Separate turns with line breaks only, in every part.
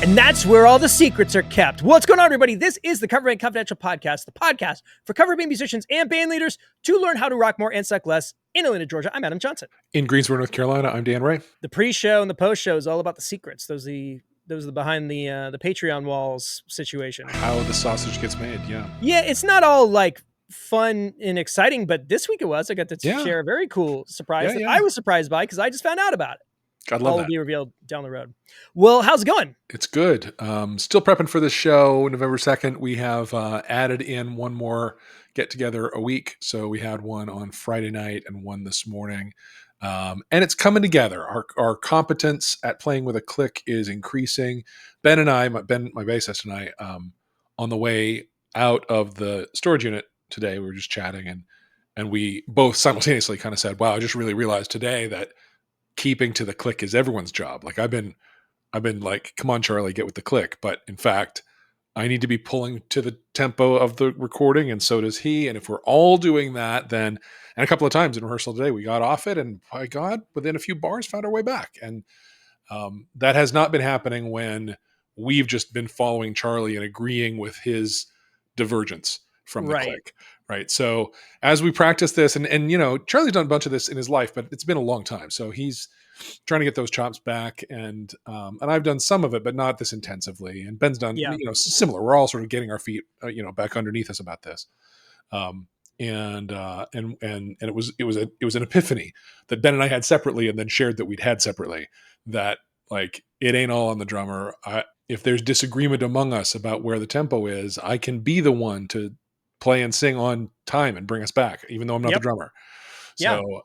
And that's where all the secrets are kept. What's going on, everybody? This is the Cover Band Confidential Podcast, the podcast for cover band musicians and band leaders to learn how to rock more and suck less. In Atlanta, Georgia, I'm Adam Johnson.
In Greensboro, North Carolina, I'm Dan Ray.
The pre-show and the post-show is all about the secrets. Those are the behind the Patreon walls situation.
How the sausage gets made, yeah.
Yeah, it's not all like fun and exciting, but this week it was. I got to share a very cool surprise that I was surprised by because I just found out about it.
I love that.
All will be revealed down the road. Well, how's it going?
It's good. Still prepping for this show. November 2nd, we have added in one more get-together a week. So we had one on Friday night and one this morning. And it's coming together. Our competence at playing with a click is increasing. Ben and I, my bassist and I, on the way out of the storage unit today, we were just chatting and we both simultaneously kind of said, wow, I just really realized today that keeping to the click is everyone's job. Like I've been like, come on, Charlie, get with the click. But in fact, I need to be pulling to the tempo of the recording, and so does he. And if we're all doing that, then, and a couple of times in rehearsal today, we got off it, and by God, within a few bars, found our way back. And that has not been happening when we've just been following Charlie and agreeing with his divergence from the click. Right. So as we practice this, and you know, Charlie's done a bunch of this in his life, but it's been a long time. So he's trying to get those chops back. And I've done some of it, but not this intensively. And Ben's done, similar. We're all sort of getting our feet, back underneath us about this. And it was an epiphany that Ben and I had separately and then shared that we'd had separately, that like, it ain't all on the drummer. If there's disagreement among us about where the tempo is, I can be the one to play and sing on time and bring us back, even though I'm not the drummer. So,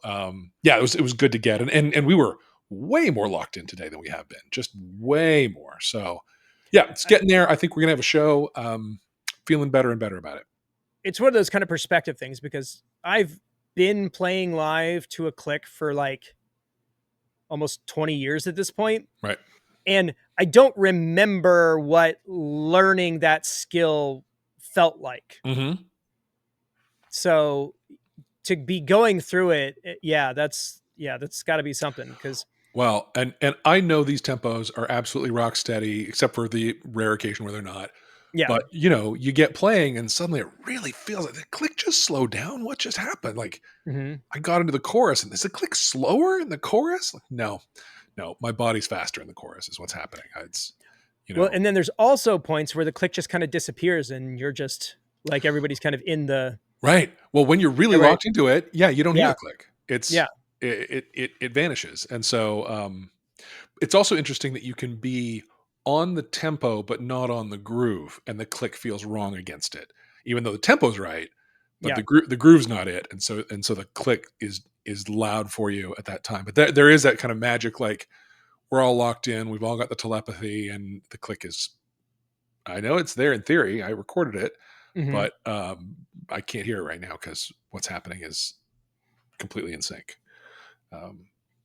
it was good to get. And we were way more locked in today than we have been, just way more. So it's getting there. I think we're going to have a show. Feeling better and better about it.
It's one of those kind of perspective things because I've been playing live to a click for like almost 20 years at this point.
Right.
And I don't remember what learning that skill felt like.
Mm-hmm.
So to be going through it, that's got to be something. Because
and I know these tempos are absolutely rock steady, except for the rare occasion where they're not.
Yeah.
But you get playing and suddenly it really feels like the click just slowed down. What just happened? Like I got into the chorus and is the click slower in the chorus? Like, no, my body's faster in the chorus is what's happening. It's
Well, and then there's also points where the click just kind of disappears and you're just like everybody's kind of in the
right. Well, when you're really locked into it, you don't hear the click. It's it vanishes. And so it's also interesting that you can be on the tempo but not on the groove, and the click feels wrong against it, even though the tempo's right, but the groove's not it. And so the click is loud for you at that time. But there is that kind of magic, like we're all locked in, we've all got the telepathy, and the click is, I know it's there in theory, I recorded it, but I can't hear it right now because what's happening is completely in sync.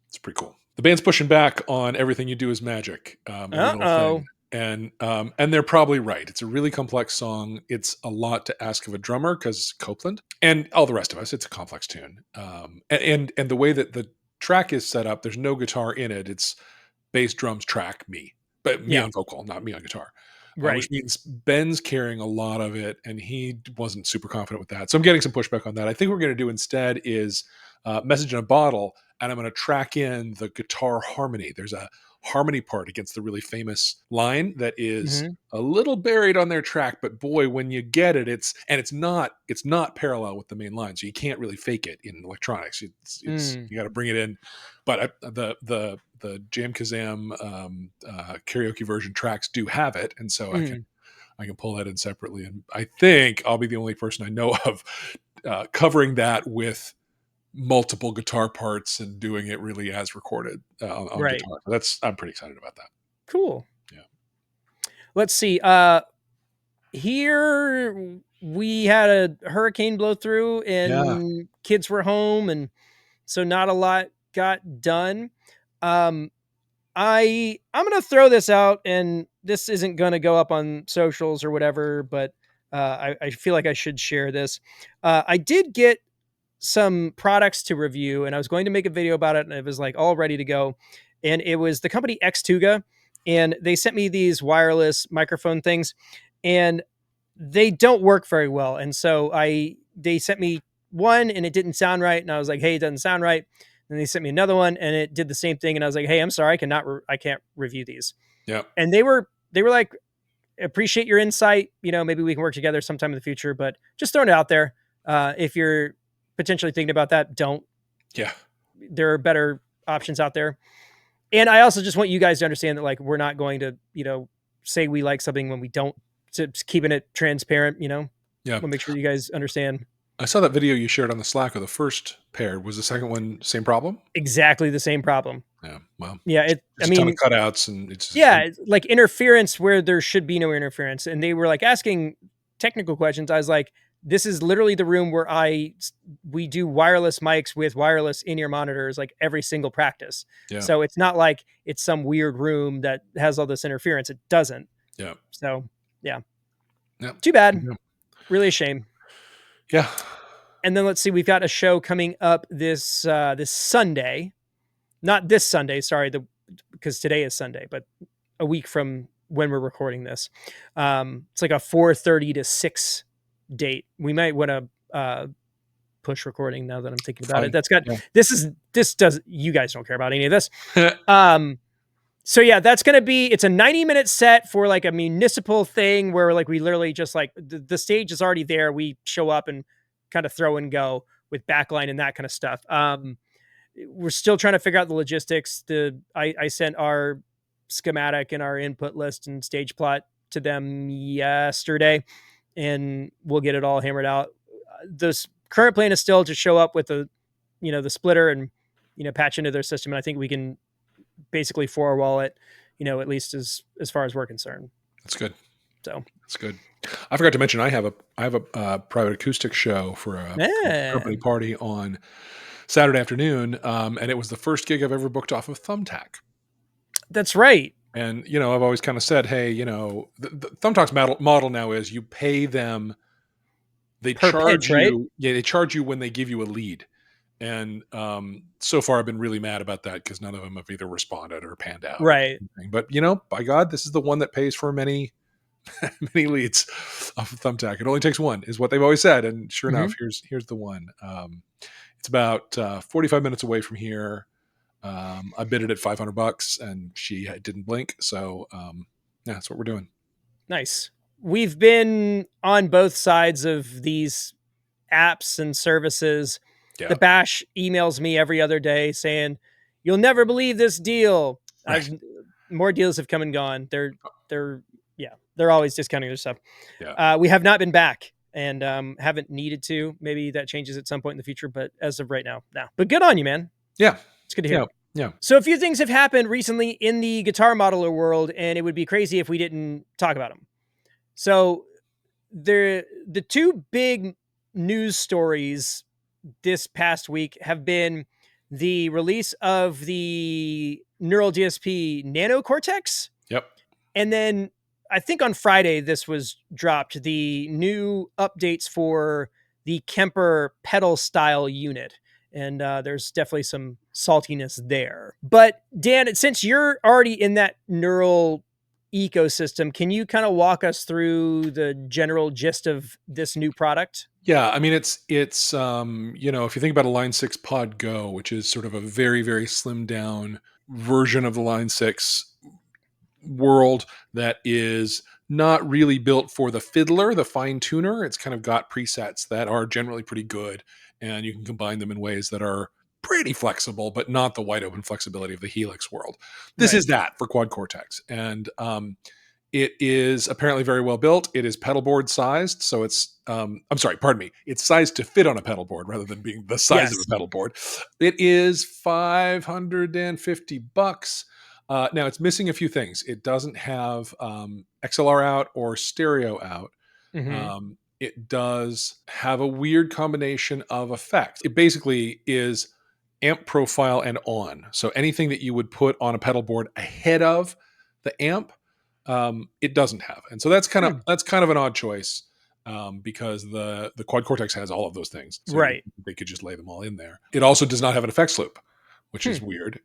It's pretty cool. The band's pushing back on everything you do is magic. And they're probably right. It's a really complex song. It's a lot to ask of a drummer because Copeland and all the rest of us, it's a complex tune. And the way that the track is set up, there's no guitar in it. It's bass, drums, track, me. But me on vocal, not me on guitar.
Right.
Which means Ben's carrying a lot of it, and he wasn't super confident with that. So I'm getting some pushback on that. I think what we're going to do instead is Message in a Bottle, and I'm going to track in the guitar harmony. There's a harmony part against the really famous line that is a little buried on their track, but boy, when you get it, it's not parallel with the main line, so you can't really fake it in electronics. You got to bring it in. But the Jam Kazam karaoke version tracks do have it, and so I can pull that in separately. And I think I'll be the only person I know of covering that with multiple guitar parts and doing it really as recorded on guitar. I'm pretty excited about that.
Cool.
Yeah.
Let's see. Here we had a hurricane blow through and kids were home, and so not a lot got done. I'm going to throw this out, and this isn't going to go up on socials or whatever, but I feel like I should share this. I did get some products to review, and I was going to make a video about it, and it was like all ready to go. And it was the company Xtuga, and they sent me these wireless microphone things, and they don't work very well. And so they sent me one and it didn't sound right. And I was like, hey, it doesn't sound right. And they sent me another one and it did the same thing. And I was like, hey, I'm sorry, I can't review these.
Yeah.
And they were like, appreciate your insight. Maybe we can work together sometime in the future, but just throwing it out there. If you're potentially thinking about that, don't.
Yeah.
There are better options out there. And I also just want you guys to understand that, like, we're not going to, say we like something when we don't. Just keeping it transparent,
Yeah.
We'll make sure you guys understand.
I saw that video you shared on the Slack of the first pair. Was the second one same problem?
Exactly the same problem.
Yeah. Well,
Yeah.
there's a ton of cutouts and it's
like interference where there should be no interference. And they were like asking technical questions. I was like, this is literally the room where we do wireless mics with wireless in-ear monitors, like every single practice.
Yeah.
So it's not like it's some weird room that has all this interference. It doesn't.
Yeah.
So yeah.
Yep.
Too bad. Yeah. Really a shame.
Yeah.
And then let's see, we've got a show coming up this Sunday. Not this Sunday, sorry, because today is Sunday, but a week from when we're recording this. It's like a 4:30 to 6 date. We might want to push recording now that I'm thinking about it. That's got you guys don't care about any of this. So yeah, that's going to be, it's a 90-minute set for like a municipal thing where like we literally just like the stage is already there. We show up and kind of throw and go with backline and that kind of stuff. We're still trying to figure out the logistics. I sent our schematic and our input list and stage plot to them yesterday, and we'll get it all hammered out. This current plan is still to show up with the splitter and, patch into their system. And I think we can basically four-wall it, at least as far as we're concerned.
That's good.
So
that's good. I forgot to mention I have a private acoustic show for a company party on Saturday afternoon, and it was the first gig I've ever booked off of Thumbtack.
That's right.
And I've always kind of said, hey, the Thumbtack's model now is you pay them. They charge you, right? Yeah, they charge you when they give you a lead. And so far, I've been really mad about that because none of them have either responded or panned out.
Right.
But, by God, this is the one that pays for many, many leads off of Thumbtack. It only takes one, is what they've always said. And sure enough, here's the one. It's about 45 minutes away from here. I bid it at $500 and she didn't blink. So, that's what we're doing.
Nice. We've been on both sides of these apps and services. Yeah. The Bash emails me every other day saying, "You'll never believe this deal." Right. More deals have come and gone. They're always discounting their stuff. Yeah. We have not been back and haven't needed to. Maybe that changes at some point in the future, but as of right now, no. But good on you, man.
Yeah,
it's good to hear.
Yeah.
So a few things have happened recently in the guitar modeler world, and it would be crazy if we didn't talk about them. So the two big news stories this past week have been the release of the Neural DSP Nano Cortex.
Yep.
And then I think on Friday this was dropped, the new updates for the Kemper pedal style unit. And there's definitely some saltiness there. But Dan, since you're already in that neural ecosystem, can you kind of walk us through the general gist of this new product?
Yeah, I mean, it's if you think about a Line 6 Pod Go, which is sort of a very, very slimmed down version of the Line 6 world that is not really built for the fiddler, the fine tuner. It's kind of got presets that are generally pretty good, and you can combine them in ways that are pretty flexible, but not the wide open flexibility of the Helix world. This is that for Quad Cortex. And it is apparently very well built. It is pedal board sized. So it's, it's sized to fit on a pedal board rather than being the size of a pedal board. It is $550. Now it's missing a few things. It doesn't have XLR out or stereo out. Mm-hmm. It does have a weird combination of effects. It basically is amp profile and on. So anything that you would put on a pedal board ahead of the amp, it doesn't have. And so that's kind of an odd choice because the Quad Cortex has all of those things. So
right.
They could just lay them all in there. It also does not have an effects loop, which is weird.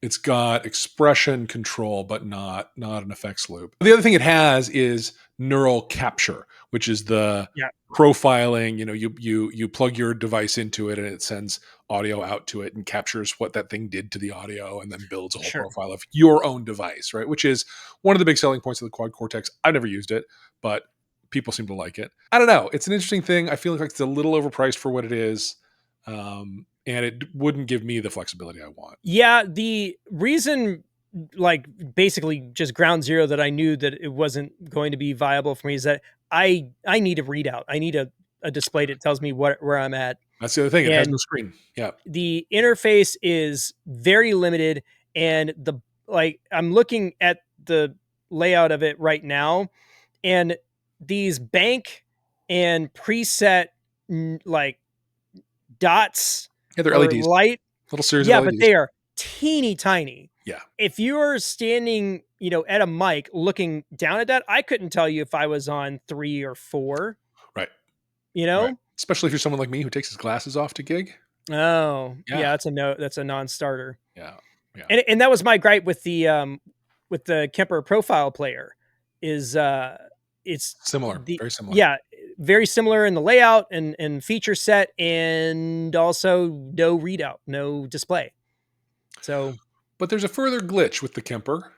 It's got expression control, but not an effects loop. The other thing it has is neural capture, which is the
Yeah.
profiling. You plug your device into it and it sends audio out to it and captures what that thing did to the audio and then builds a whole
Sure.
profile of your own device, right? Which is one of the big selling points of the Quad Cortex. I've never used it, but people seem to like it. I don't know. It's an interesting thing. I feel like it's a little overpriced for what it is. And it wouldn't give me the flexibility I want.
Yeah, the reason, like basically just ground zero, that I knew that it wasn't going to be viable for me is that I need a readout. I need a display that tells me where I'm at.
That's the other thing. It has no
And
screen. Yeah.
the interface is very limited, and I'm looking at the layout of it right now, and these bank and preset like dots
Yeah, they're
or
LEDs.
light.
Little series of
Yeah, but
LEDs.
they are teeny tiny.
Yeah.
If you're standing, at a mic looking down at that, I couldn't tell you if I was on 3 or 4.
Right.
You know?
Right. Especially if you're someone like me who takes his glasses off to gig.
Oh,
Yeah.
yeah, that's a no. That's a non-starter.
Yeah. Yeah.
And that was my gripe with the Kemper profile player. Is it's
Similar. Very similar.
Yeah, very similar in the layout and feature set, and also no readout, no display. So,
but there's a further glitch with the Kemper.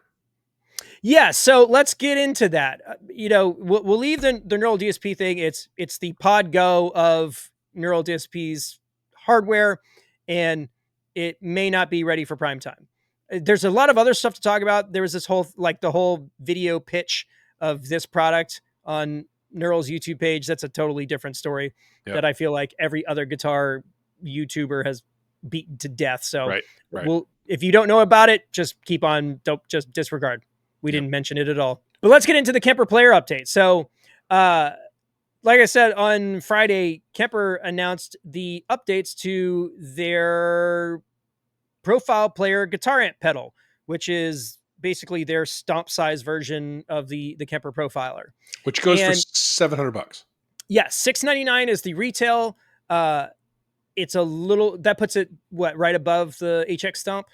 Yeah, so let's get into that. We'll leave the Neural DSP thing. It's the Pod Go of Neural DSP's hardware, and it may not be ready for prime time. There's a lot of other stuff to talk about. There was this whole the whole video pitch of this product on Neural's YouTube page. That's a totally different story that I feel like every other guitar YouTuber has beaten to death. So
right.
If you don't know about it, just keep on. Don't just disregard. We didn't mention it at all. But let's get into the Kemper player update. So, like I said, on Friday, Kemper announced the updates to their profile player guitar amp pedal, which is basically their stomp size version of the Kemper Profiler.
Which goes for $700.
Yeah, $699 is the retail. It's a little, that puts it, right above the HX Stomp?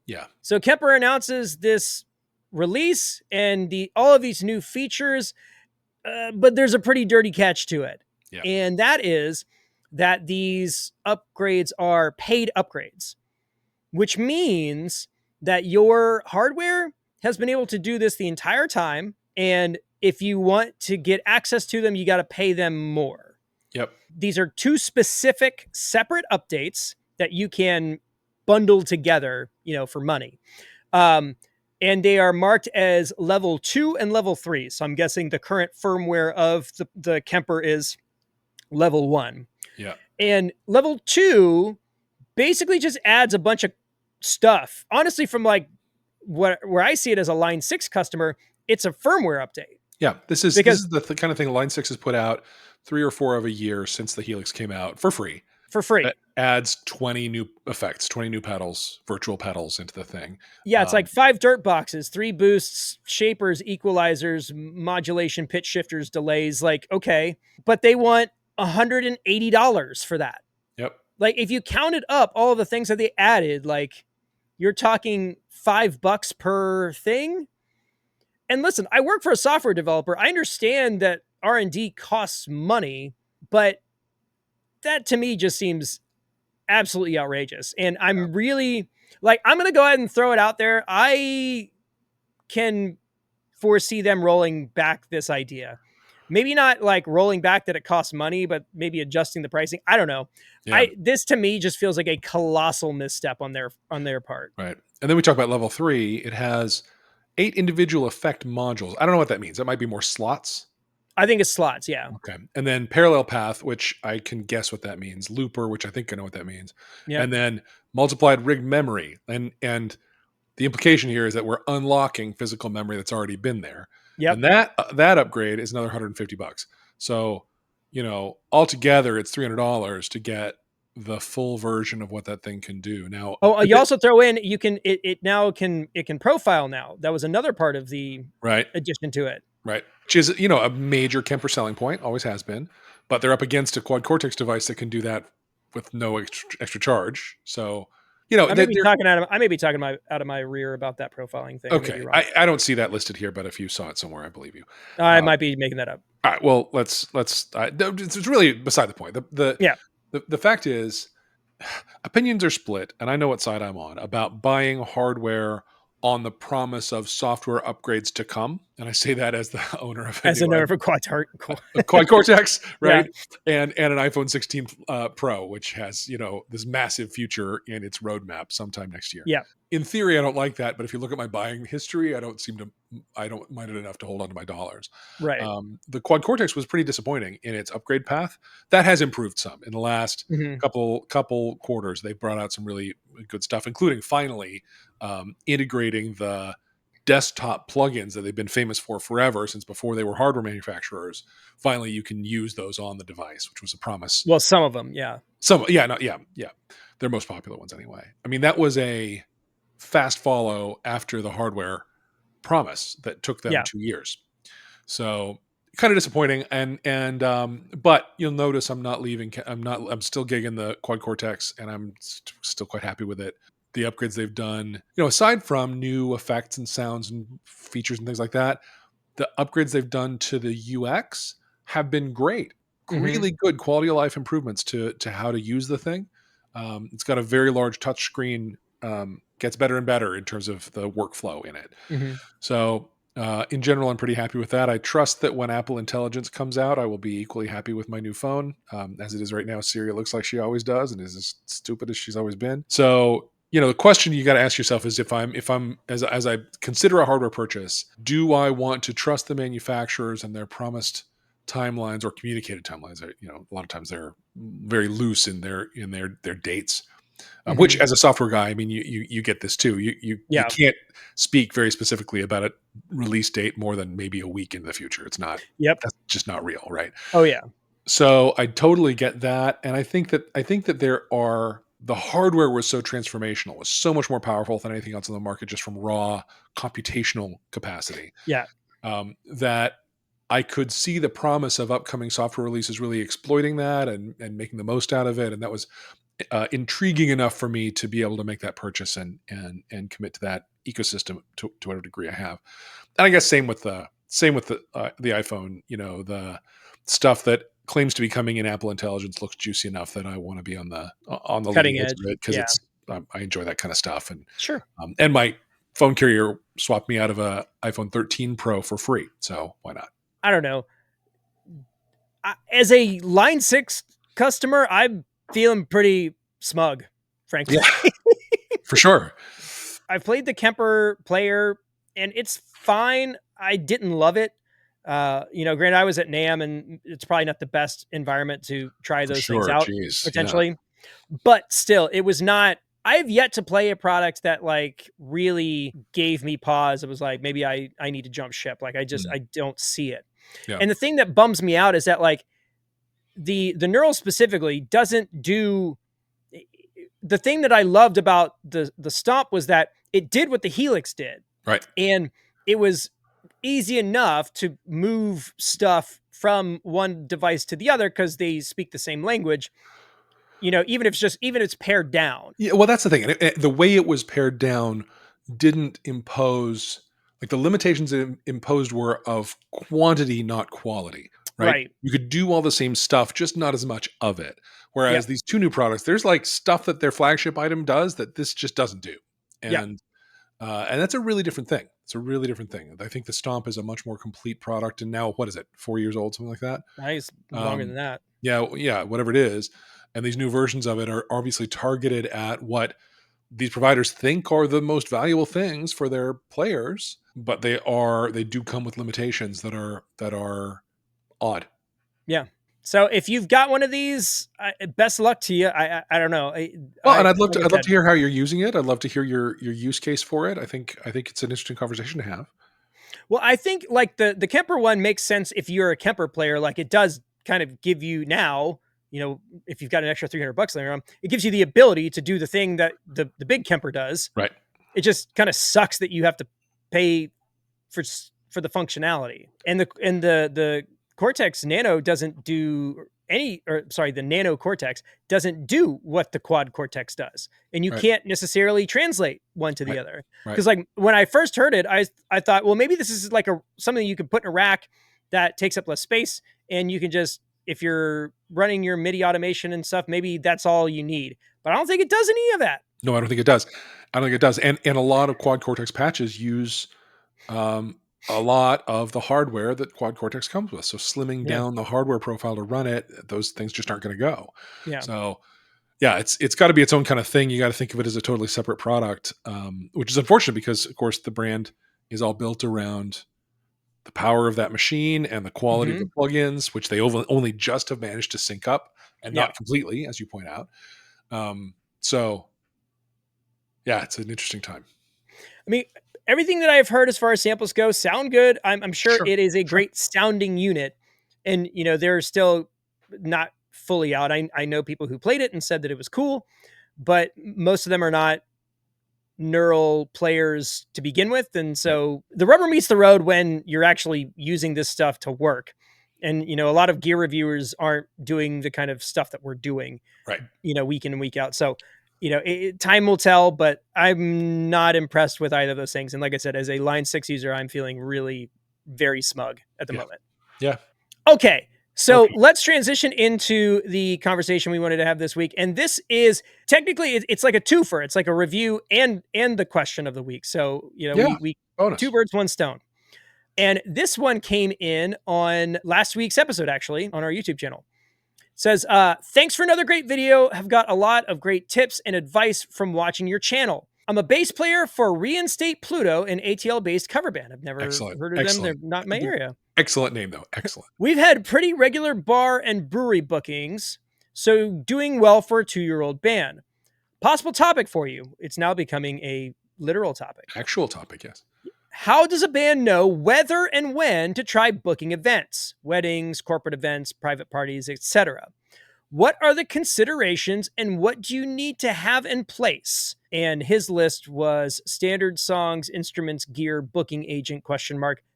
Yeah.
So Kemper announces this release and all of these new features, but there's a pretty dirty catch to it.
Yeah.
And that is that these upgrades are paid upgrades, which means that your hardware has been able to do this the entire time. And if you want to get access to them, you got to pay them more.
Yep.
These are 2 specific separate updates that you can bundle together, for money. And they are marked as level 2 and level 3. So I'm guessing the current firmware of the Kemper is level 1.
Yeah.
And level 2 basically just adds a bunch of stuff. Honestly, from where I see it as a Line 6 customer, it's a firmware update.
Yeah. This is the kind of thing Line 6 has put out 3 or 4 of a year since the Helix came out for free. That adds 20 new effects, 20 new pedals, virtual pedals into the thing.
Yeah, it's like 5 dirt boxes, 3 boosts, shapers, equalizers, modulation, pitch shifters, delays. Okay, but they want $180 for that.
Yep.
If you counted up all the things that they added, you're talking $5 per thing. And listen, I work for a software developer. I understand that R&D costs money, but that to me just seems absolutely outrageous. And I'm really I'm going to go ahead and throw it out there. I can foresee them rolling back this idea. Maybe not rolling back that it costs money, but maybe adjusting the pricing. I don't know. Yeah. This to me just feels like a colossal misstep on their part.
Right. And then we talk about level 3. It has 8 individual effect modules. I don't know what that means. That might be more slots.
I think it's slots, yeah.
Okay. And then parallel path, which I can guess what that means. Looper, which I think I know what that means. Yep. And then multiplied rigged memory. And the implication here is that we're unlocking physical memory that's already been there.
Yep.
And that upgrade is another $150. So, altogether it's $300 to get the full version of what that thing can do. Now,
you also throw in it can profile now. That was another part of the addition to it.
Right. Which is, a major Kemper selling point, always has been. But they're up against a Quad Cortex device that can do that with no extra charge. So,
I may be talking out of my rear about that profiling thing.
Okay, I don't see that listed here, but if you saw it somewhere, I believe you.
I might be making that up.
All right. Well, it's really beside the point. The fact is, opinions are split, and I know what side I'm on about buying hardware on the promise of software upgrades to come. And I say that as the owner of
a
Quad Cortex, right?
Yeah.
And an iPhone 16 Pro, which has this massive future in its roadmap sometime next year.
Yeah.
In theory, I don't like that, but if you look at my buying history, I don't mind it enough to hold on to my dollars.
Right.
The Quad Cortex was pretty disappointing in its upgrade path. That has improved some in the last couple quarters. They brought out some really good stuff, including finally integrating the desktop plugins that they've been famous for forever, since before they were hardware manufacturers. Finally, you can use those on the device, which was a promise.
Well, some of them, yeah.
Their most popular ones anyway. I mean, that was a fast follow after the hardware promise that took them 2 years. So kind of disappointing. But you'll notice I'm still gigging the Quad Cortex, and I'm still quite happy with it. The upgrades they've done, aside from new effects and sounds and features and things like that, the upgrades they've done to the UX have been great. Really good quality of life improvements to how to use the thing. It's got a very large touch screen, gets better and better in terms of the workflow in it. So in general, I'm pretty happy with that. I trust that when Apple Intelligence comes out, I will be equally happy with my new phone. As it is right now, Siri looks like she always does and is as stupid as she's always been. So, the question you got to ask yourself is, if as I consider a hardware purchase, do I want to trust the manufacturers and their promised timelines or communicated timelines? A lot of times they're very loose in their dates. Which, as a software guy, I mean, you get this too. You can't speak very specifically about a release date more than maybe a week in the future. It's not. That's just not real, right?
Oh yeah.
So I totally get that, and I think that the hardware was so transformational, was so much more powerful than anything else on the market, just from raw computational capacity.
Yeah.
That I could see the promise of upcoming software releases really exploiting that and making the most out of it, and that was intriguing enough for me to be able to make that purchase and commit to that ecosystem to whatever degree I have. And I guess same with the iPhone. The stuff that claims to be coming in Apple Intelligence looks juicy enough that I want to be on the
cutting edge
of it, because I enjoy that kind of stuff. And
sure.
And my phone carrier swapped me out of a iPhone 13 Pro for free, so why not?
I don't know. As a Line 6 customer, I'm feeling pretty smug, frankly.
Yeah, for sure.
I've played the Kemper player, and it's fine. I didn't love it. Granted, I was at NAMM, and it's probably not the best environment to try those things out, potentially. But still, it was not. I have yet to play a product that really gave me pause. It was like, maybe I need to jump ship. I don't see it. Yeah. And the thing that bums me out is that the Neural specifically doesn't do the thing that I loved about the Stomp was that it did what the Helix did.
Right.
And it was easy enough to move stuff from one device to the other because they speak the same language. Even if it's pared down.
Yeah, well, that's the thing. The way it was pared down didn't impose, the limitations it imposed were of quantity, not quality. Right. You could do all the same stuff, just not as much of it. Whereas these two new products, there's stuff that their flagship item does that this just doesn't do. And that's a really different thing. It's a really different thing. I think the Stomp is a much more complete product. And now, what is it? 4 years old, something like that?
Nice. Longer than that.
Yeah, whatever it is. And these new versions of it are obviously targeted at what these providers think are the most valuable things for their players, but they do come with limitations that are odd.
Yeah. So if you've got one of these, best luck to you. I don't know.
And I'd love to hear how you're using it. I'd love to hear your use case for it. I think it's an interesting conversation to have.
Well, I think the Kemper one makes sense if you're a Kemper player. It does kind of give you now, if you've got an extra $300 laying around, it gives you the ability to do the thing that the big Kemper does.
Right.
It just kind of sucks that you have to pay for the functionality, and the Cortex Nano doesn't do the nano cortex doesn't do what the quad cortex does. And you
Right.
can't necessarily translate one to the
Right.
other.
Right.
Because like when I first heard it, I thought, well, maybe this is like something you could put in a rack that takes up less space. And you can just, if you're running your MIDI automation and stuff, maybe that's all you need. But I don't think it does any of that.
No, I don't think it does. I don't think it does. And a lot of quad cortex patches use a lot of the hardware that quad cortex comes with. So slimming
Yeah.
down the hardware profile to run it, those things just aren't going to go.
Yeah.
So yeah, it's got to be its own kind of thing. You got to think of it as a totally separate product, which is unfortunate because, of course, the brand is all built around the power of that machine and the quality of the plugins, which they only just have managed to sync up and not completely, as you point out. So, yeah, it's an interesting time.
I mean, everything that I've heard as far as samples go sound good. I'm sure it is a great sounding unit. And, you know, they're still not fully out. I know people who played it and said that it was cool, but most of them are not neural players to begin with. And so the rubber meets the road when you're actually using this stuff to work. And, you know, a lot of gear reviewers aren't doing the kind of stuff that we're doing,
right,
you know, week in and week out. So, you know, time will tell, but I'm not impressed with either of those things. And like I said, as a Line 6 user, I'm feeling really very smug at the moment.
Yeah.
Okay. So let's transition into the conversation we wanted to have this week. And this is technically, it's like a twofer. It's like a review and the question of the week. So, you know, we
bonus.
2 birds, 1 stone. And this one came in on last week's episode, actually, on our YouTube channel. It says, thanks for another great video. Have got a lot of great tips and advice from watching your channel. I'm a bass player for Reinstate Pluto, an ATL-based cover band. I've never heard of them. They're not in my area.
Excellent name, though. Excellent.
We've had pretty regular bar and brewery bookings, so doing well for a 2-year-old band. Possible topic for you. It's now becoming a literal topic.
Actual topic, yes.
How does a band know whether and when to try booking events, weddings, corporate events, private parties, etc.? What are the considerations and what do you need to have in place? And his list was standard songs, instruments, gear, booking agent, ?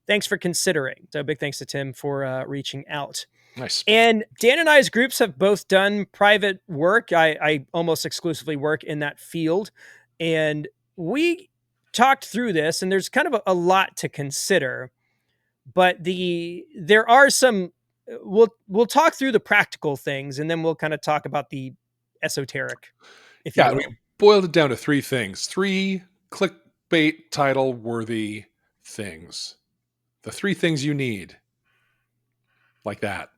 Thanks for considering. So big thanks to Tim for reaching out.
Nice.
And Dan and I's groups have both done private work. I almost exclusively work in that field. And we talked through this, and there's kind of a lot to consider. But there are some, we'll talk through the practical things, and then we'll kind of talk about the esoteric, if you will.
We boiled it down to 3 things. 3 clickbait title worthy things. The 3 things you need. Like that.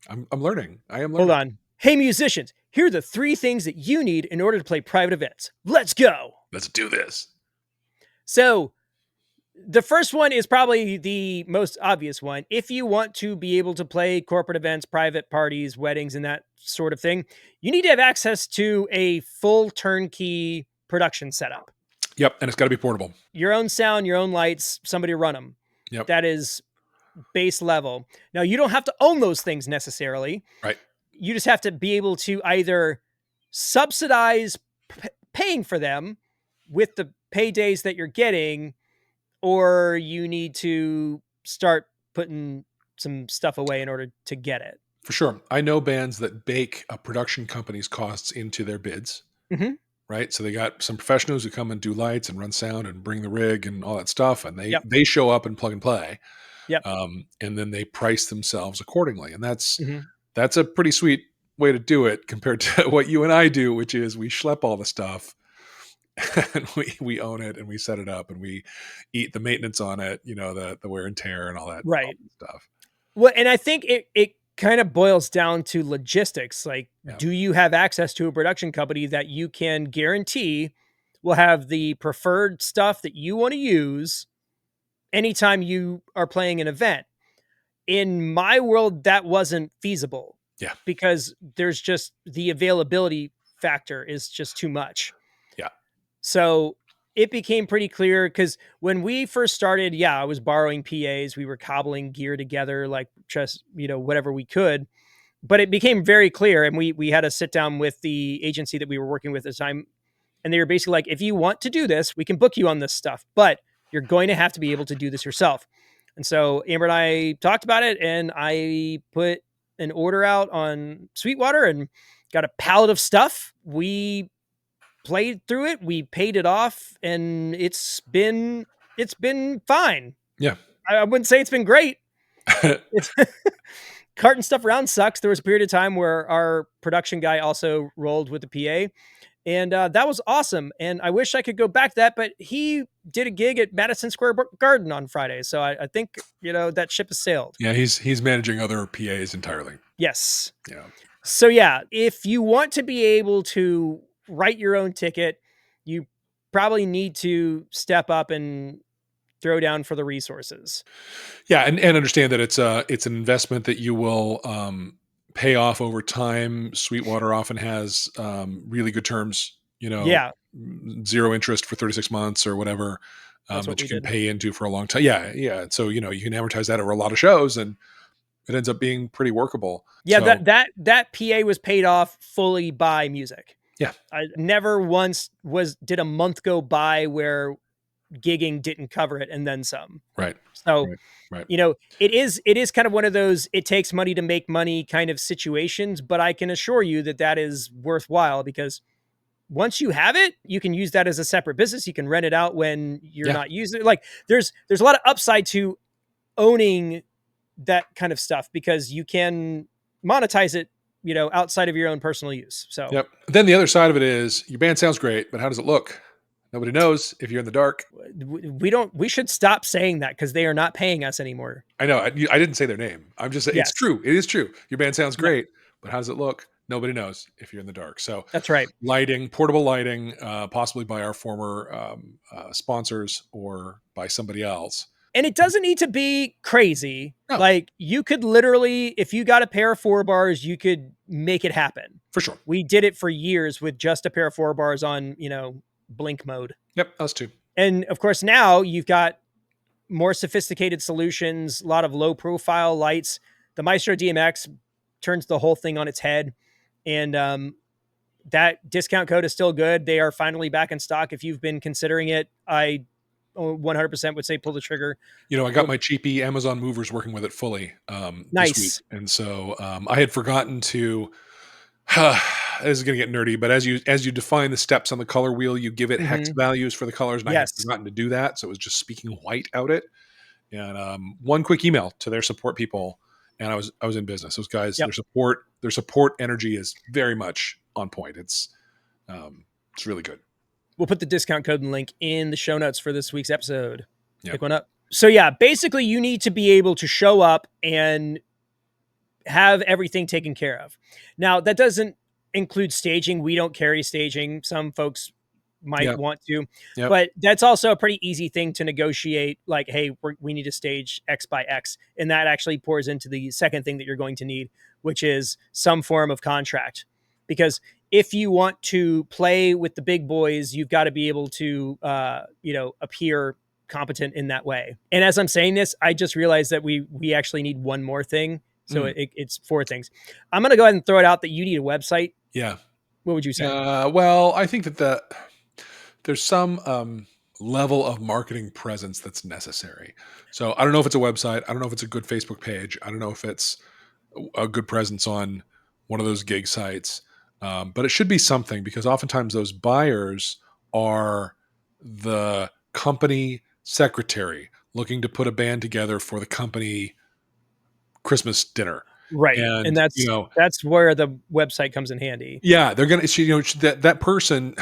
I'm learning. I am learning.
Hold on. Hey, musicians, here are the 3 things that you need in order to play private events. Let's go.
Let's do this.
So the first one is probably the most obvious one. If you want to be able to play corporate events, private parties, weddings, and that sort of thing, you need to have access to a full turnkey production setup.
Yep. And it's got to be portable.
Your own sound, your own lights, somebody run them.
Yep.
That is base level. Now, you don't have to own those things necessarily.
Right.
You just have to be able to either subsidize paying for them with the paydays that you're getting, or you need to start putting some stuff away in order to get it.
For sure. I know bands that bake a production company's costs into their bids.
Mm-hmm.
Right. So they got some professionals who come and do lights and run sound and bring the rig and all that stuff. And they show up and plug and play.
Yep.
And then they price themselves accordingly. And that's a pretty sweet way to do it compared to what you and I do, which is we schlep all the stuff and we own it and we set it up and we eat the maintenance on it, you know, the wear and tear and all that stuff.
Well, and I think it kind of boils down to logistics. Like, do you have access to a production company that you can guarantee will have the preferred stuff that you want to use anytime you are playing an event? In my world, that wasn't feasible.
Yeah.
Because there's just the availability factor is just too much.
Yeah.
So it became pretty clear because when we first started, I was borrowing PAs. We were cobbling gear together, like just, you know, whatever we could. But it became very clear. And we had to sit down with the agency that we were working with at the time. And they were basically like, if you want to do this, we can book you on this stuff, but you're going to have to be able to do this yourself. And so Amber and I talked about it, and I put an order out on Sweetwater and got a pallet of stuff. We played through it, we paid it off, and it's been fine.
Yeah.
I wouldn't say it's been great. It's carting stuff around sucks. There was a period of time where our production guy also rolled with the PA, and that was awesome. And I wish I could go back to that, but he did a gig at Madison Square Garden on Friday, so I think that ship has sailed.
Yeah, he's managing other PAs entirely.
Yes.
Yeah.
So yeah, if you want to be able to write your own ticket, you probably need to step up and throw down for the resources.
Yeah, and understand that it's an investment that you will pay off over time. Sweetwater often has really good terms,
Yeah.
0 interest for 36 months or whatever,
That's what
that you
we
can
did.
pay into for a long time. Yeah. So, you can amortize that over a lot of shows, and it ends up being pretty workable.
Yeah,
So,
that PA was paid off fully by music.
Yeah.
I never once did a month go by where gigging didn't cover it and then some.
Right.
So,
Right.
it is kind of one of those it takes money to make money kind of situations, but I can assure you that is worthwhile, because once you have it, you can use that as a separate business. You can rent it out when you're not using it. Like there's a lot of upside to owning that kind of stuff, because you can monetize it, outside of your own personal use. So,
Yep. Then the other side of it is your band sounds great, but how does it look? Nobody knows if you're in the dark.
we should stop saying that, because they are not paying us anymore.
I know. I didn't say their name. I'm just saying It's true. It is true. Your band sounds great, but how does it look? Nobody knows if you're in the dark. So
that's right.
Lighting, portable lighting, possibly by our former sponsors or by somebody else.
And it doesn't need to be crazy.
No.
Like you could literally, if you got a pair of 4 bars, you could make it happen.
For sure.
We did it for years with just a pair of 4 bars on, blink mode.
Yep, us too.
And of course, now you've got more sophisticated solutions, a lot of low profile lights. The Maestro DMX turns the whole thing on its head. And that discount code is still good. They are finally back in stock. If you've been considering it, I 100% would say pull the trigger.
I got my cheapy Amazon movers working with it fully
nice.
this week. And so I had forgotten to this is going to get nerdy, but as you define the steps on the color wheel, you give it hex values for the colors, and I had forgotten to do that, so it was just speaking white out it. And one quick email to their support people, and I was in business. Those guys, their support energy is very much on point. It's really good.
We'll put the discount code and link in the show notes for this week's episode. Pick one up. So yeah, basically you need to be able to show up and have everything taken care of. Now that doesn't include staging. We don't carry staging. Some folks might want to, but that's also a pretty easy thing to negotiate. Like, hey, we need to stage X by X. And that actually pours into the second thing that you're going to need, which is some form of contract. Because if you want to play with the big boys, you've got to be able to, appear competent in that way. And as I'm saying this, I just realized that we actually need one more thing. So it's 4 things. I'm going to go ahead and throw it out that you need a website.
Yeah.
What would you say?
Well, I think that there's some level of marketing presence that's necessary. So I don't know if it's a website. I don't know if it's a good Facebook page. I don't know if it's a good presence on one of those gig sites. But it should be something, because oftentimes those buyers are the company secretary looking to put a band together for the company Christmas dinner.
Right. And that's where the website comes in handy.
Yeah. They're going to, that person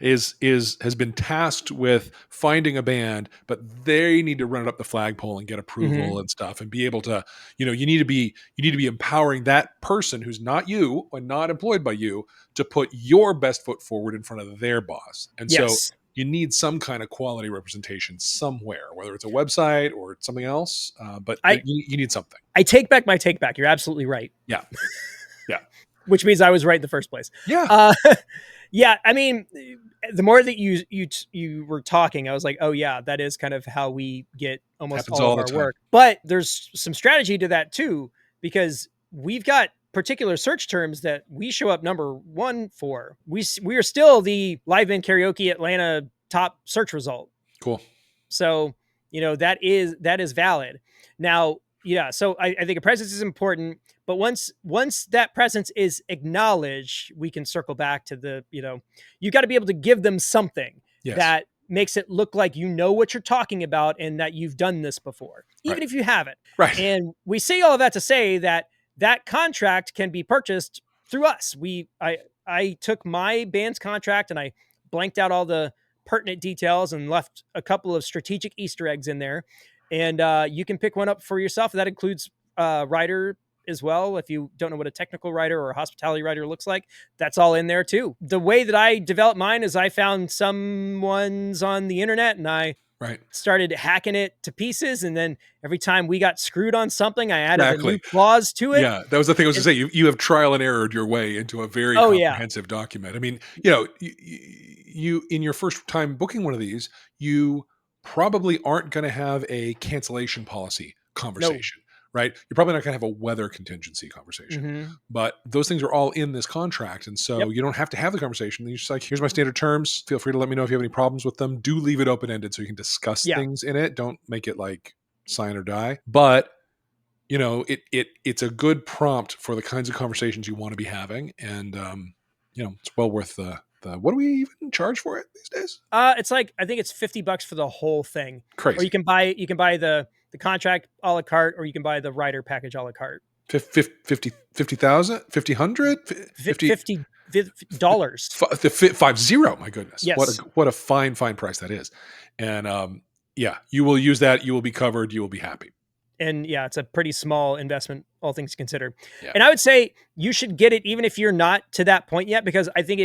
has been tasked with finding a band, but they need to run it up the flagpole and get approval and stuff, and be able to, you need to be empowering that person who's not you and not employed by you to put your best foot forward in front of their boss. And so you need some kind of quality representation somewhere, whether it's a website or something else. But you need something.
I take back my take back. You're absolutely right.
Yeah. Yeah.
Which means I was right in the first place.
Yeah.
Yeah. I mean, the more that you were talking, I was like, oh yeah, that is kind of how we get almost all of our work. But there's some strategy to that too, because we've got particular search terms that we show up number 1 for. We are still the Live Band Karaoke Atlanta top search result.
Cool.
So, that is valid. Now, Yeah, so I think a presence is important, but once that presence is acknowledged, we can circle back to the, you got to be able to give them something
Yes.
that makes it look like you know what you're talking about and that you've done this before,
Right.
even if you haven't.
Right.
And we say all of that to say that that contract can be purchased through us. I took my band's contract and I blanked out all the pertinent details and left a couple of strategic Easter eggs in there, and you can pick one up for yourself. That includes writer as well. If you don't know what a technical writer or a hospitality writer looks like, that's all in there too. The way that I developed mine is I found some ones on the internet and I
Right.
started hacking it to pieces. And then every time we got screwed on something, I added a new
Exactly.
clause to it.
Yeah, that was the thing I was
And,
going to say. You have trial and errored your way into a very
oh yeah,
comprehensive document. I mean, you in your first time booking one of these, you probably aren't going to have a cancellation policy
no.
conversation, right? You're probably not going to have a weather contingency conversation.
Mm-hmm.
But those things are all in this contract, and so
Yep.
you don't have to have the conversation. You're just like, here's my standard terms. Feel free to let me know if you have any problems with them. Do leave it open ended so you can discuss
Yeah.
things in it. Don't make it like sign or die. But it's a good prompt for the kinds of conversations you want to be having, and it's well worth the. What do we even charge for it these days?
It's like, I think it's $50 for the whole thing.
Crazy.
Or you can buy the contract a la carte, or you can buy the writer package a la carte.
50,000, 50,000,
50 dollars.
50. My goodness.
Yes.
What a fine price that is. And you will use that. You will be covered. You will be happy.
And yeah, it's a pretty small investment, all things considered.
Yeah.
And I would say you should get it even if you're not to that point yet, because I think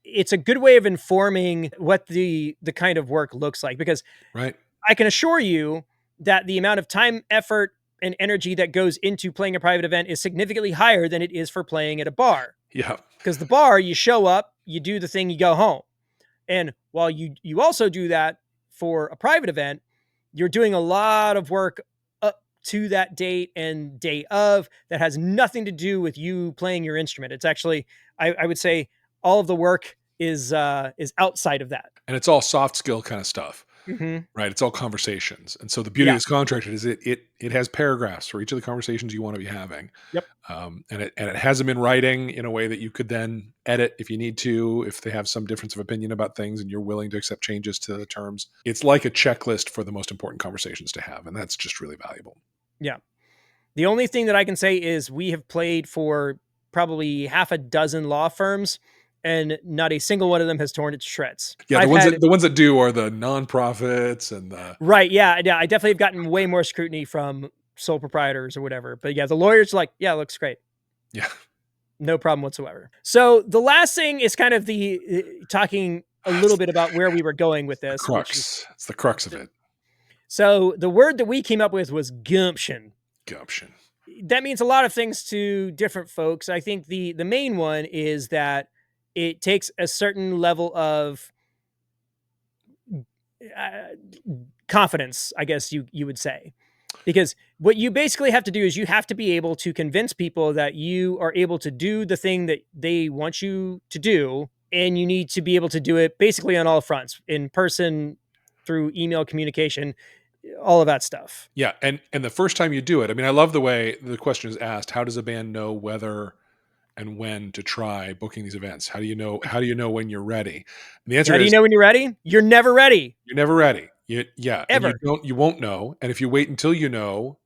it's a good way of informing what the kind of work looks like. Because
right.
I can assure you that the amount of time, effort, and energy that goes into playing a private event is significantly higher than it is for playing at a bar.
Yeah.
Because the bar, you show up, you do the thing, you go home. And while you also do that for a private event, you're doing a lot of work up to that date and day of that has nothing to do with you playing your instrument. It's actually, I would say, all of the work is outside of that.
And it's all soft skill kind of stuff.
Mm-hmm.
Right. It's all conversations. And so the beauty of this contract is it has paragraphs for each of the conversations you want to be having.
Yep.
And it has them in writing in a way that you could then edit if you need to, if they have some difference of opinion about things and you're willing to accept changes to the terms. It's like a checklist for the most important conversations to have. And that's just really valuable.
Yeah. The only thing that I can say is we have played for probably half a dozen law firms, and not a single one of them has torn it to shreds.
Yeah, the ones that do are the nonprofits and the
right. Yeah, I definitely have gotten way more scrutiny from sole proprietors or whatever. But yeah, the lawyers are like, yeah, it looks great.
Yeah,
no problem whatsoever. So the last thing is kind of the talking a little bit about where we were going with this.
It's the crux of it.
So the word that we came up with was gumption.
Gumption.
That means a lot of things to different folks. I think the main one is that it takes a certain level of confidence, I guess you would say. Because what you basically have to do is you have to be able to convince people that you are able to do the thing that they want you to do. And you need to be able to do it basically on all fronts, in person, through email communication, all of that stuff.
Yeah. And the first time you do it, I mean, I love the way the question is asked. How does a band know whether and when to try booking these events? How do you know when you're ready? And the answer is,
how do you know when you're ready? You're never ready.
You're never ready.
Ever.
And you won't know. And if you wait until you know,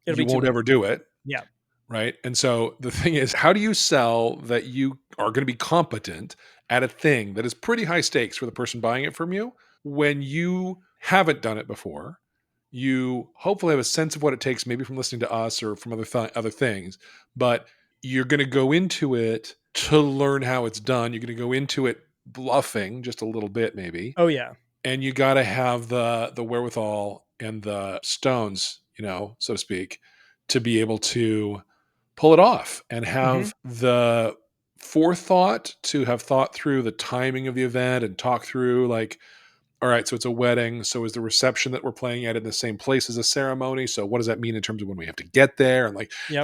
you won't ever do it.
Yeah.
Right. And so the thing is, how do you sell that you are going to be competent at a thing that is pretty high stakes for the person buying it from you when you haven't done it before? You hopefully have a sense of what it takes, maybe from listening to us or from other things, but you're going to go into it to learn how it's done. You're going to go into it bluffing just a little bit, maybe.
Oh yeah.
And you got to have the wherewithal and the stones, so to speak, to be able to pull it off and have the forethought to have thought through the timing of the event and talk through like, all right, so it's a wedding. So is the reception that we're playing at in the same place as a ceremony? So what does that mean in terms of when we have to get there and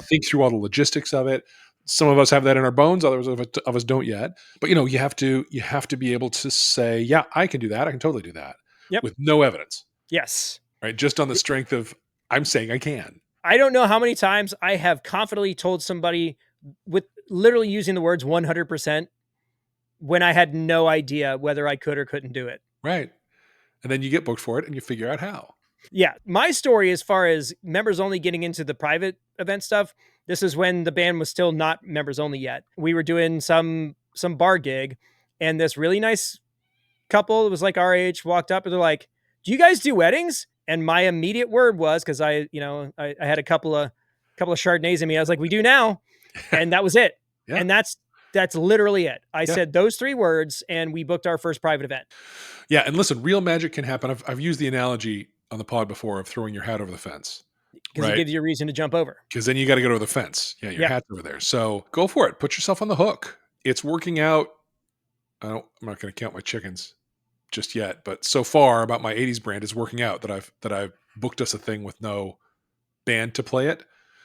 think through all the logistics of it? Some of us have that in our bones. Others of us don't yet. But you have to be able to say, yeah, I can do that. I can totally do that.
Yep.
With no evidence.
Yes.
Right. Just on the strength of, I'm saying I can.
I don't know how many times I have confidently told somebody with literally using the words 100% when I had no idea whether I could or couldn't do it.
Right. And then you get booked for it and you figure out how.
Yeah. My story, as far as members only getting into the private event stuff, this is when the band was still not members only yet. We were doing some bar gig, and this really nice couple, it was like our age, walked up and they're like, "Do you guys do weddings?" And my immediate word was, because I had a couple of Chardonnays in me. I was like, "We do now," and that was it.
Yeah.
And that's literally it. I
Yeah.
said those 3 words, and we booked our first private event.
Yeah. And listen, real magic can happen. I've used the analogy on the pod before of throwing your hat over the fence.
Because it gives you a reason to jump over.
Because then you got to get over the fence. Yeah, your hat's over there. So go for it. Put yourself on the hook. It's working out. I'm not going to count my chickens just yet, but so far about my 80s brand is working out that I've booked us a thing with no band to play it.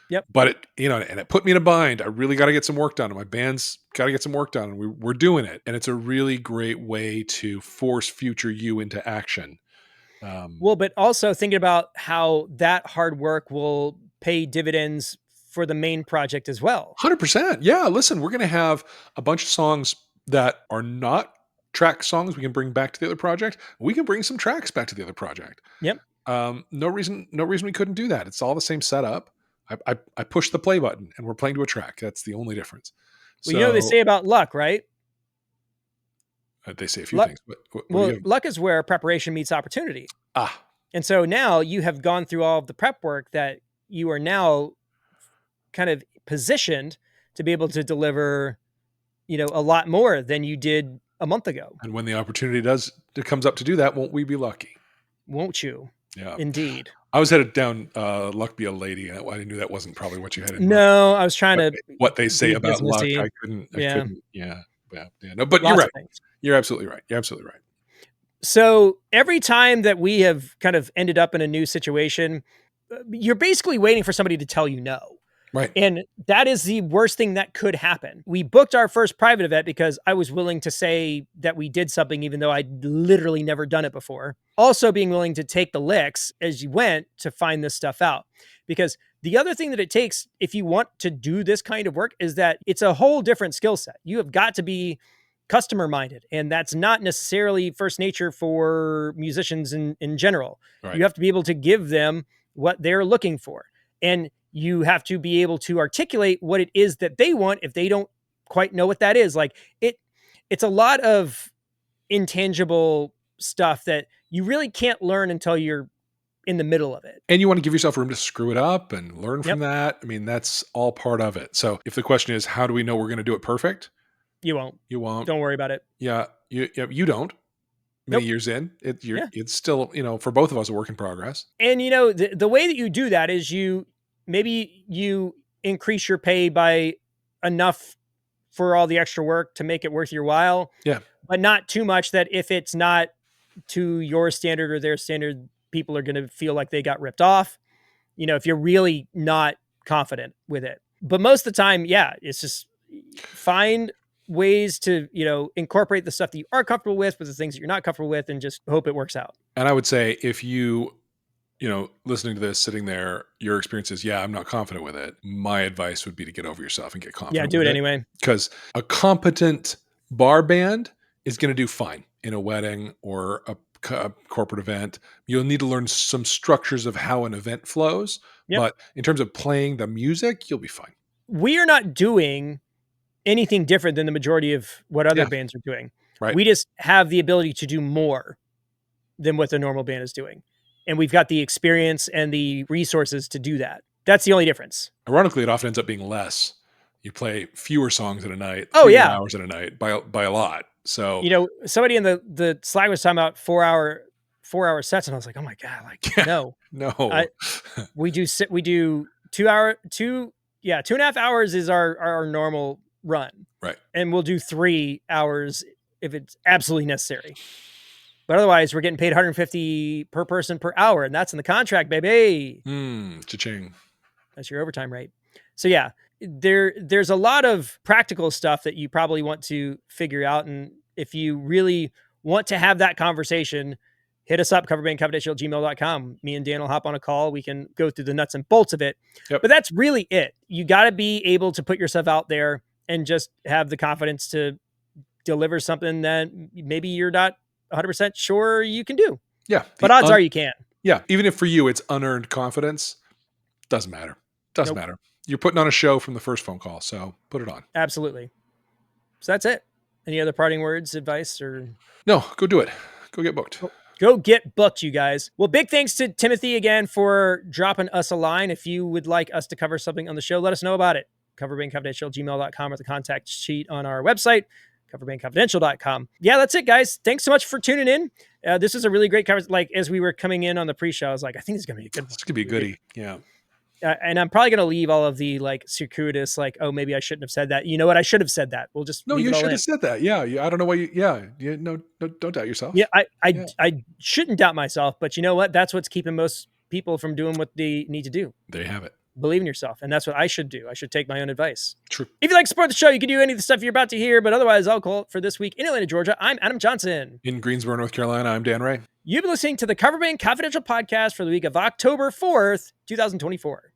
Yep.
But it, and it put me in a bind. I really got to get some work done. And my band's got to get some work done. And we're doing it. And it's a really great way to force future you into action.
Well, but also thinking about how that hard work will pay dividends for the main project as well.
100%. Yeah. Listen, we're going to have a bunch of songs that are not track songs we can bring back to the other project. We can bring some tracks back to the other project.
Yep.
No reason we couldn't do that. It's all the same setup. I push the play button and we're playing to a track. That's the only difference.
Well, they say about luck, right?
They say a few things.
Luck is where preparation meets opportunity.
Ah.
And so now you have gone through all of the prep work that you are now kind of positioned to be able to deliver, a lot more than you did a month ago.
And when the opportunity comes up to do that, won't we be lucky?
Won't you?
Yeah.
Indeed.
I was headed down luck be a lady. I knew that wasn't probably what you had in mind.
No, I was trying to.
What they say about luck, I couldn't. Yeah. No, but you're right. You're absolutely right.
So every time that we have kind of ended up in a new situation, you're basically waiting for somebody to tell you no.
Right.
And that is the worst thing that could happen. We booked our first private event because I was willing to say that we did something, even though I'd literally never done it before. Also being willing to take the licks as you went to find this stuff out. Because the other thing that it takes, if you want to do this kind of work, is that it's a whole different skill set. You have got to be customer minded. And that's not necessarily first nature for musicians in general. Right. You have to be able to give them what they're looking for. And you have to be able to articulate what it is that they want if they don't quite know what that is. Like it's a lot of intangible stuff that you really can't learn until you're in the middle of it.
And you want to give yourself room to screw it up and learn from that. I mean, that's all part of it. So if the question is, how do we know we're going to do it perfect?
You won't. Don't worry about it.
Yeah. You don't. Many years in, it's still, for both of us, a work in progress.
And, the way that you do that is maybe you increase your pay by enough for all the extra work to make it worth your while.
Yeah.
But not too much that if it's not to your standard or their standard, people are going to feel like they got ripped off. If you're really not confident with it. But most of the time, it's just find ways to, incorporate the stuff that you are comfortable with the things that you're not comfortable with, and just hope it works out.
And I would say if you, listening to this, sitting there, your experience is, I'm not confident with it. My advice would be to get over yourself and get confident.
Yeah, do it anyway.
Because a competent bar band is going to do fine in a wedding or a corporate event. You'll need to learn some structures of how an event flows. Yep. But in terms of playing the music, you'll be fine.
We are not doing anything different than the majority of what other bands are doing.
Right.
We just have the ability to do more than what the normal band is doing. And we've got the experience and the resources to do that. That's the only difference.
Ironically, it often ends up being less. You play fewer songs in a night, hours in a night by a lot. So,
somebody in the Slack was talking about 4 hour sets, and I was like, oh my God, no. We do 2.5 hours is our normal run.
Right.
And we'll do 3 hours if it's absolutely necessary. But otherwise, we're getting paid $150 per person per hour, and that's in the contract, baby.
Cha-ching.
That's your overtime rate. So there's a lot of practical stuff that you probably want to figure out, and if you really want to have that conversation, hit us up, coverbandconfidential@gmail.com. Me and Dan will hop on a call. We can go through the nuts and bolts of it.
Yep.
But that's really it. You got to be able to put yourself out there and just have the confidence to deliver something that maybe you're not 100% sure you can do.
Yeah.
But odds are you can.
Yeah. Even if for you it's unearned confidence, doesn't matter. Doesn't matter. You're putting on a show from the first phone call, so put it on.
Absolutely. So that's it. Any other parting words, advice, or?
No, go do it. Go get booked.
Go get booked, you guys. Well, big thanks to Timothy again for dropping us a line. If you would like us to cover something on the show, let us know about it. coverbandconfidential@gmail.com or the contact sheet on our website, coverbandconfidential.com. Yeah, that's it, guys. Thanks so much for tuning in. This is a really great conversation. Like, as we were coming in on the pre-show, I was like, I think it's going to be a good one.
It's going to be a goodie. Yeah.
And I'm probably going to leave all of the like circuitous, like, oh, maybe I shouldn't have said that. You know what? I should have said that. We'll just
no. You should have said that. Yeah. I don't know why you. Yeah. No. Don't doubt yourself.
Yeah. I shouldn't doubt myself, but you know what? That's what's keeping most people from doing what they need to do.
There you have it.
Believe in yourself, and that's what I should do. I should take my own advice.
True.
If you like to support the show, you can do any of the stuff you're about to hear. But otherwise, I'll call it for this week in Atlanta, Georgia. I'm Adam Johnson.
In Greensboro, North Carolina, I'm Dan Ray.
You've been listening to the Cover Band Confidential podcast for the week of October 4th, 2024.